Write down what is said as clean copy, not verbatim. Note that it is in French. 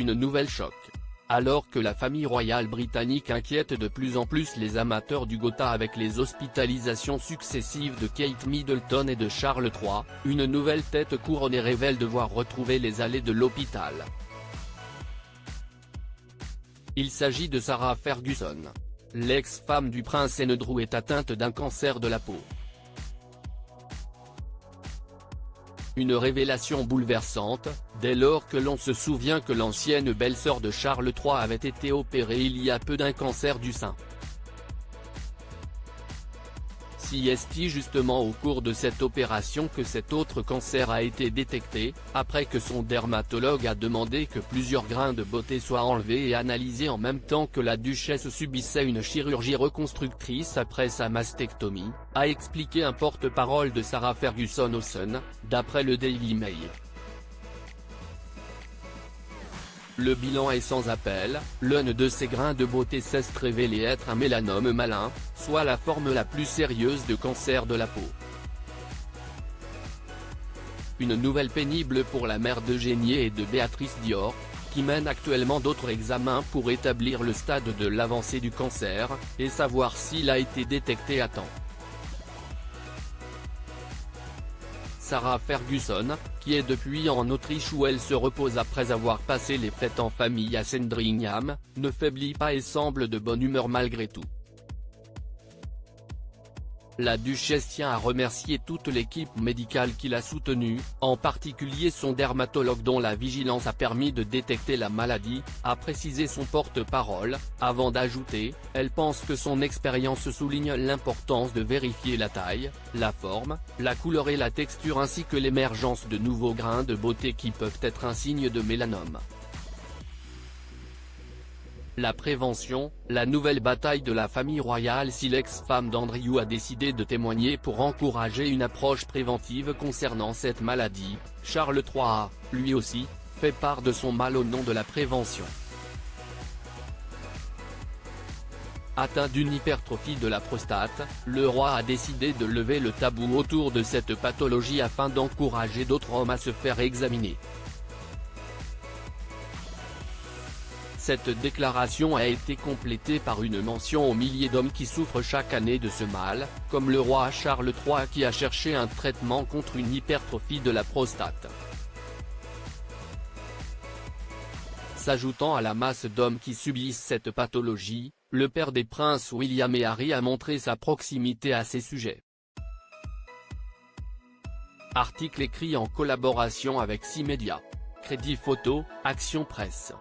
Une nouvelle choque. Alors que la famille royale britannique inquiète de plus en plus les amateurs du Gotha avec les hospitalisations successives de Kate Middleton et de Charles III, une nouvelle tête couronnée révèle devoir retrouver les allées de l'hôpital. Il s'agit de Sarah Ferguson. L'ex-femme du prince Andrew est atteinte d'un cancer de la peau. Une révélation bouleversante, dès lors que l'on se souvient que l'ancienne belle-sœur de Charles III avait été opérée il y a peu d'un cancer du sein. Si est justement au cours de cette opération que cet autre cancer a été détecté, après que son dermatologue a demandé que plusieurs grains de beauté soient enlevés et analysés en même temps que la duchesse subissait une chirurgie reconstructrice après sa mastectomie, a expliqué un porte-parole de Sarah Ferguson au Sun, d'après le Daily Mail. Le bilan est sans appel, l'un de ces grains de beauté s'est révélé être un mélanome malin, soit la forme la plus sérieuse de cancer de la peau. Une nouvelle pénible pour la mère d'Eugénie et de Béatrice Dior, qui mène actuellement d'autres examens pour établir le stade de l'avancée du cancer, et savoir s'il a été détecté à temps. Sarah Ferguson, qui est depuis en Autriche où elle se repose après avoir passé les fêtes en famille à Sandringham, ne faiblit pas et semble de bonne humeur malgré tout. La duchesse tient à remercier toute l'équipe médicale qui l'a soutenue, en particulier son dermatologue dont la vigilance a permis de détecter la maladie, a précisé son porte-parole, avant d'ajouter, elle pense que son expérience souligne l'importance de vérifier la taille, la forme, la couleur et la texture ainsi que l'émergence de nouveaux grains de beauté qui peuvent être un signe de mélanome. La prévention, la nouvelle bataille de la famille royale. Si l'ex-femme d'Andrew a décidé de témoigner pour encourager une approche préventive concernant cette maladie, Charles III a, lui aussi, fait part de son mal au nom de la prévention. Atteint d'une hypertrophie de la prostate, le roi a décidé de lever le tabou autour de cette pathologie afin d'encourager d'autres hommes à se faire examiner. Cette déclaration a été complétée par une mention aux milliers d'hommes qui souffrent chaque année de ce mal, comme le roi Charles III qui a cherché un traitement contre une hypertrophie de la prostate. S'ajoutant à la masse d'hommes qui subissent cette pathologie, le père des princes William et Harry a montré sa proximité à ces sujets. Article écrit en collaboration avec 6 médias. Crédit photo, Action Presse.